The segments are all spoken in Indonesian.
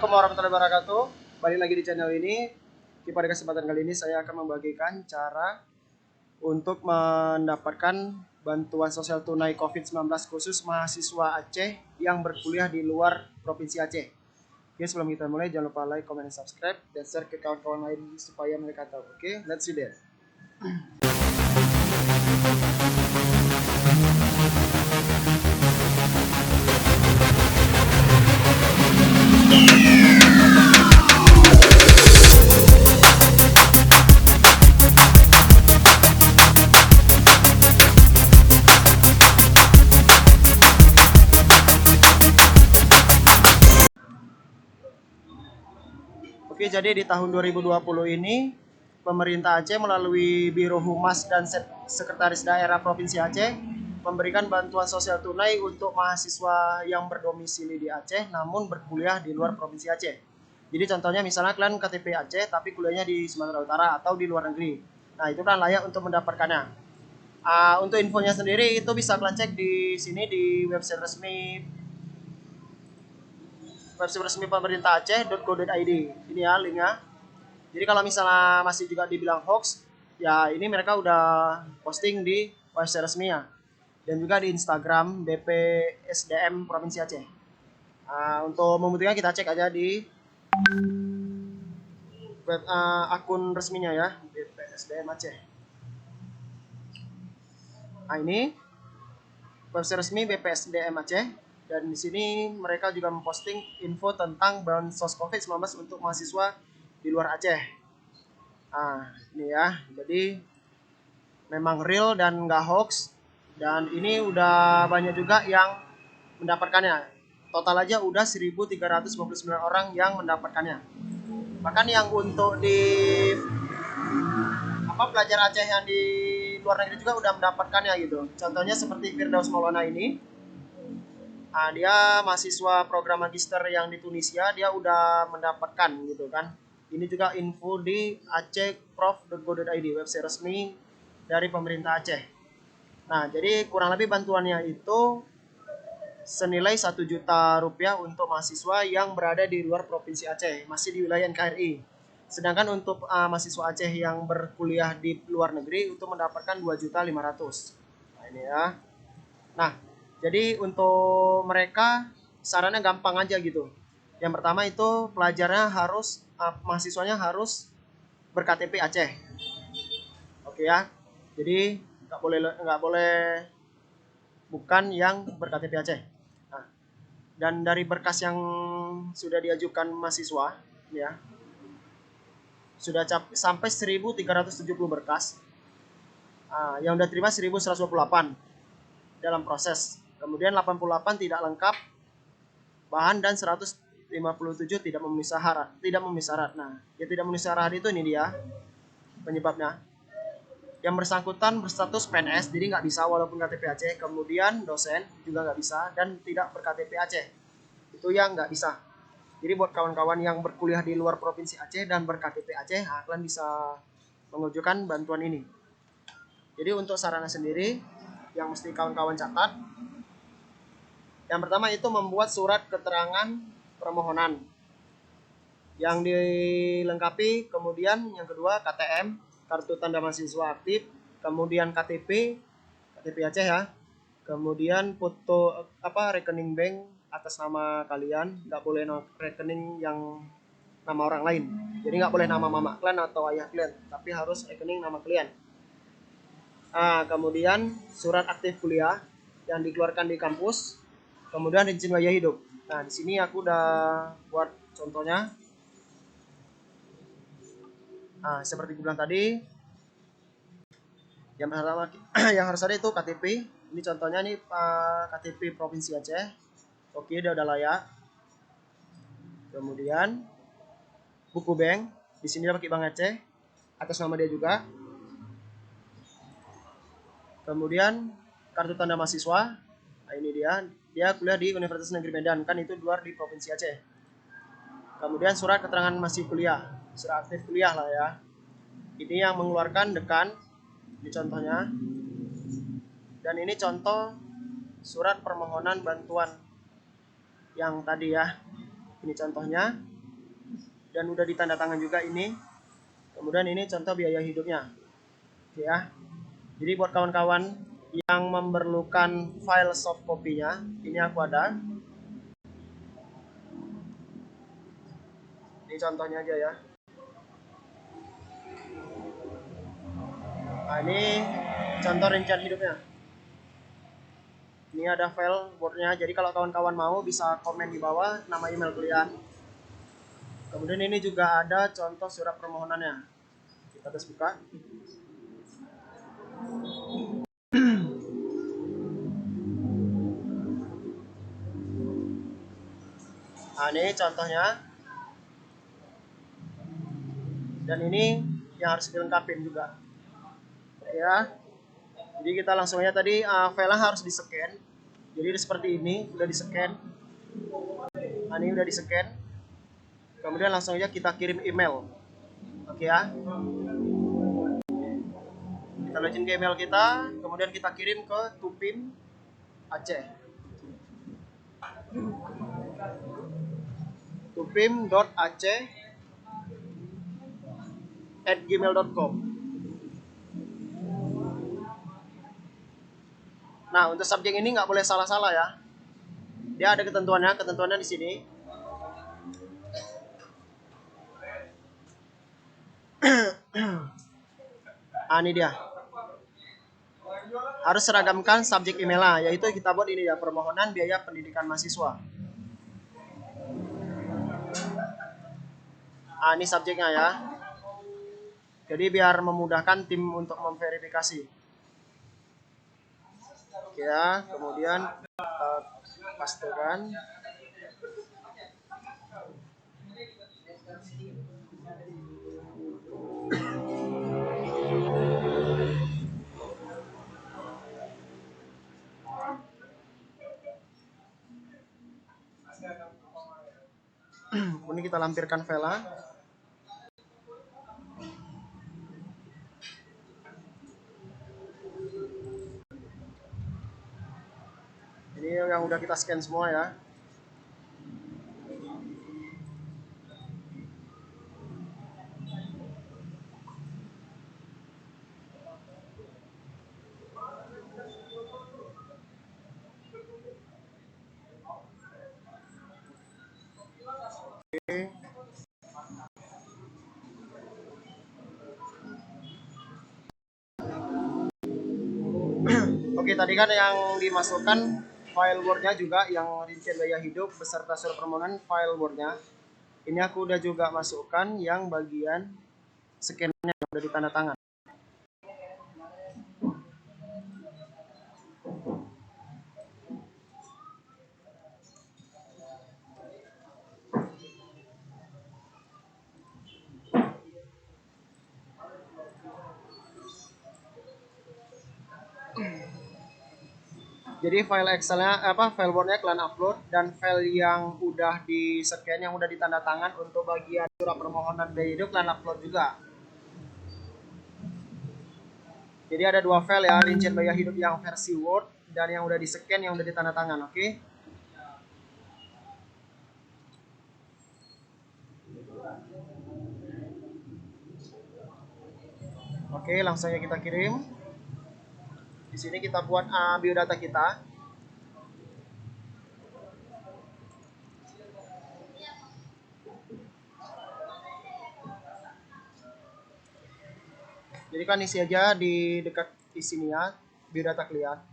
Assalamualaikum warahmatullahi wabarakatuh. Balik lagi di channel ini. Pada kesempatan kali ini saya akan membagikan cara untuk mendapatkan bantuan sosial tunai COVID-19 khusus mahasiswa Aceh yang berkuliah di luar Provinsi Aceh. Oke, sebelum kita mulai jangan lupa like, comment, dan subscribe dan share ke kawan-kawan lain supaya mereka tahu. Oke, let's see that. Oke, jadi di tahun 2020 ini pemerintah Aceh melalui Biro Humas dan Sekretaris Daerah Provinsi Aceh memberikan bantuan sosial tunai untuk mahasiswa yang berdomisili di Aceh namun berkuliah di luar Provinsi Aceh. Jadi contohnya misalnya kalian KTP Aceh tapi kuliahnya di Sumatera Utara atau di luar negeri. Nah, itu kan layak untuk mendapatkannya. Untuk infonya sendiri itu bisa kalian cek di sini di website resmi pemerintah Aceh.go.id. Ini ya linknya. Jadi kalau misalnya masih juga dibilang hoax, ya ini mereka udah posting di website resminya dan juga di Instagram BPSDM Provinsi Aceh. Untuk membuktikan kita cek aja di akun resminya ya, BPSDM Aceh. Nah, ini website resmi BPSDM Aceh. Dan di sini mereka juga memposting info tentang bansos COVID-19 untuk mahasiswa di luar Aceh. Nah, ini ya. Jadi memang real dan nggak hoax. Dan ini udah banyak juga yang mendapatkannya. Total aja udah 1.359 orang yang mendapatkannya. Bahkan yang untuk di pelajar Aceh yang di luar negeri juga udah mendapatkannya gitu. Contohnya seperti Firdaus Maulana ini. Dia mahasiswa program magister yang di Tunisia, dia udah mendapatkan gitu kan. Ini juga info di acehprof.go.id, website resmi dari pemerintah Aceh. Nah, jadi kurang lebih bantuannya itu senilai 1 juta rupiah untuk mahasiswa yang berada di luar Provinsi Aceh, masih di wilayah NKRI. Sedangkan untuk mahasiswa Aceh yang berkuliah di luar negeri itu mendapatkan 2.500.000. Nah, ini ya. Nah, jadi untuk mereka sarannya gampang aja gitu. Yang pertama itu pelajarnya harus mahasiswanya harus ber-KTP Aceh. Oke ya. Jadi nggak boleh bukan yang ber-KTP Aceh. Nah, dan dari berkas yang sudah diajukan mahasiswa ya. Sudah sampai 1.370 berkas. Yang udah terima 1.128 dalam proses. Kemudian 88 tidak lengkap bahan dan 157 tidak memenuhi syarat. Nah, yang tidak memenuhi syarat itu ini dia penyebabnya. Yang bersangkutan berstatus PNS, jadi nggak bisa walaupun KTP Aceh. Kemudian dosen juga nggak bisa dan tidak ber-KTP Aceh. Itu yang nggak bisa. Jadi buat kawan-kawan yang berkuliah di luar Provinsi Aceh dan ber-KTP Aceh, kalian bisa mengajukan bantuan ini. Jadi untuk sarana sendiri yang mesti kawan-kawan catat. Yang pertama itu membuat surat keterangan permohonan yang dilengkapi, kemudian yang kedua KTM, kartu tanda mahasiswa aktif, kemudian KTP Aceh ya, kemudian foto rekening bank atas nama kalian, nggak boleh rekening yang nama orang lain, jadi nggak boleh nama mama kalian atau ayah kalian, tapi harus rekening nama kalian. Kemudian surat aktif kuliah yang dikeluarkan di kampus. Kemudian izin gaya hidup. Nah, di sini aku udah buat contohnya. Seperti bilang tadi, yang pertama yang harus ada itu KTP. Ini contohnya nih KTP Provinsi Aceh. Oke, dia udah layak. Kemudian buku bank. Di sini dia pakai Bank Aceh atas nama dia juga. Kemudian kartu tanda mahasiswa. Nah, ini dia kuliah di Universitas Negeri Medan, kan itu luar di Provinsi Aceh. Kemudian surat keterangan masih kuliah, surat aktif kuliah lah ya. Ini yang mengeluarkan dekan, ini contohnya. Dan ini contoh surat permohonan bantuan yang tadi ya. Ini contohnya. dan udah ditanda tangan juga ini. Kemudian ini contoh biaya hidupnya. Oke ya. Jadi buat kawan-kawan yang memerlukan file soft copy-nya, ini aku ada. Ini contohnya aja ya. Nah, ini contoh rincian hidupnya. Ini ada file Word-nya. Jadi kalau kawan-kawan mau bisa komen di bawah nama email kalian. Kemudian ini juga ada contoh surat permohonannya. Kita terus buka. Nah, ini contohnya. Dan ini yang harus dilengkapin juga. Oke ya. Jadi kita langsung aja tadi file harus di-scan. Jadi seperti ini, udah di-scan. Nah, ini udah di-scan. Kemudian langsung aja kita kirim email. Oke ya. Kita login ke email kita, kemudian kita kirim ke Tupim Aceh. tupim.aceh@gmail.com. Nah, untuk subjek ini nggak boleh salah-salah ya. Dia ada ketentuannya di sini. Ini dia. Harus seragamkan subjek emailnya, yaitu kita buat ini ya, permohonan biaya pendidikan mahasiswa. Ini subjeknya ya. Jadi biar memudahkan tim untuk memverifikasi. Oke ya, kemudian kita pastekan. Ini kita lampirkan file. Ini yang udah kita scan semua ya. Oke. Oke, tadi kan yang dimasukkan file Word-nya juga yang rincian biaya hidup beserta surat permohonan file Word-nya. Ini aku udah juga masukkan yang bagian scan-nya yang udah ditanda tangan. Jadi file Excel-nya file Word-nya kalian upload, dan file yang udah di-scan yang udah ditanda tangan untuk bagian surat permohonan biaya hidup kalian upload juga. Jadi ada dua file ya, rincian biaya hidup yang versi Word dan yang udah di-scan yang udah ditanda tangan, oke? Oke, langsung aja kita kirim. Di sini kita buat biodata kita. Jadi kan isi aja di dekat isinya biodata kalian.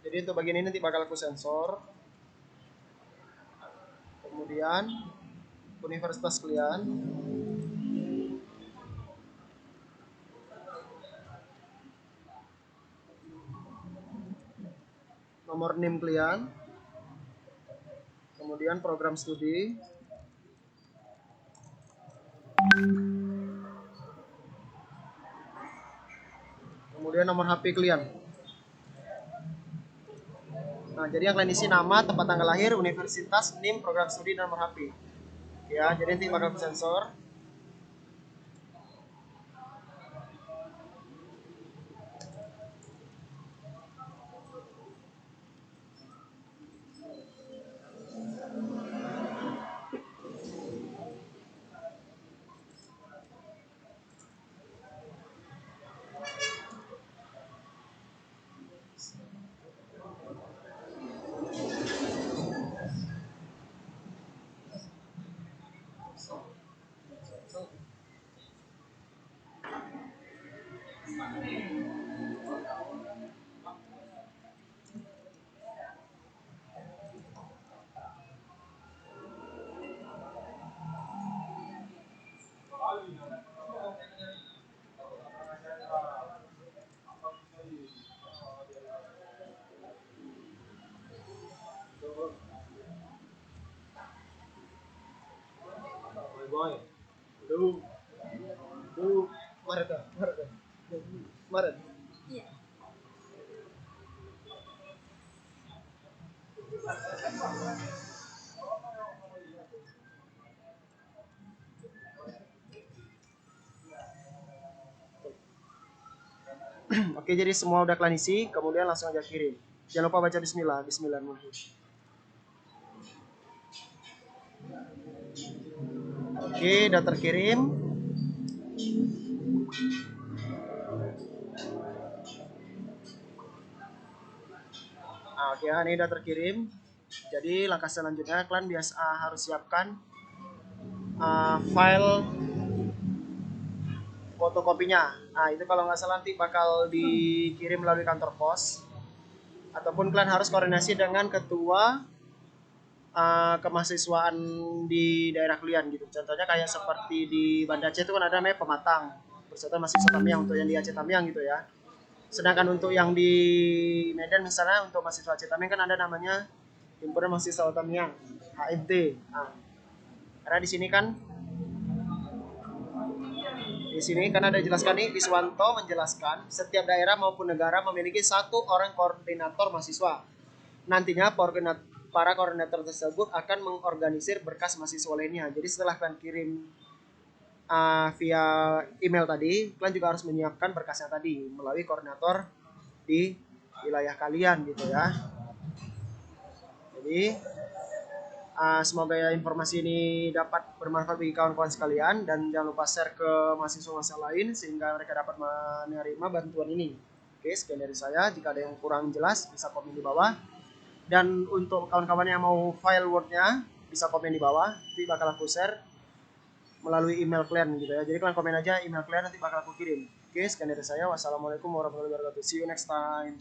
Jadi untuk bagian ini nanti bakal aku sensor. Kemudian universitas kalian. Nomor NIM kalian. Kemudian program studi. Kemudian nomor HP kalian. Nah, jadi yang kalian isi nama, tempat tanggal lahir, universitas, NIM, program studi, dan nomor HP. Ya, jadi nanti bakal sensor. boy. Lu, lu, Maret, Maret, Maret. Iya. Oke, jadi semua udah kalian isi, kemudian langsung aja kirim. Jangan lupa baca bismillah, bismillahirrahmanirrahim. Oke, udah terkirim. Nah, oke, ini udah terkirim. Jadi langkah selanjutnya kalian biasa harus siapkan file fotokopinya. Nah, itu kalau nggak salah nanti bakal dikirim melalui kantor pos. Ataupun kalian harus koordinasi dengan ketua kemahasiswaan di daerah kalian gitu. Contohnya kayak seperti di Banda Aceh itu kan ada namanya Pematang, Persatuan Mahasiswa Tamiang untuk yang di Aceh Tamiang gitu ya. Sedangkan untuk yang di Medan misalnya untuk mahasiswa Aceh Tamiang kan ada namanya Himpunan Mahasiswa Tamiang, HMT. Nah, karena di sini kan ada dijelaskan nih, Wiswanto menjelaskan setiap daerah maupun negara memiliki satu orang koordinator mahasiswa. Nantinya para koordinator tersebut akan mengorganisir berkas mahasiswa lainnya. Jadi setelah kalian kirim via email tadi, kalian juga harus menyiapkan berkasnya tadi melalui koordinator di wilayah kalian gitu ya. Jadi semoga informasi ini dapat bermanfaat bagi kawan-kawan sekalian dan jangan lupa share ke mahasiswa-mahasiswa lain sehingga mereka dapat menerima bantuan ini. Oke, sekian dari saya. Jika ada yang kurang jelas bisa komen di bawah. Dan untuk kawan-kawan yang mau file Word-nya bisa komen di bawah, nanti bakal aku share melalui email kalian gitu ya. Jadi kalian komen aja email kalian, nanti bakal aku kirim. Oke, sekian dari saya. Wassalamualaikum warahmatullahi wabarakatuh. See you next time.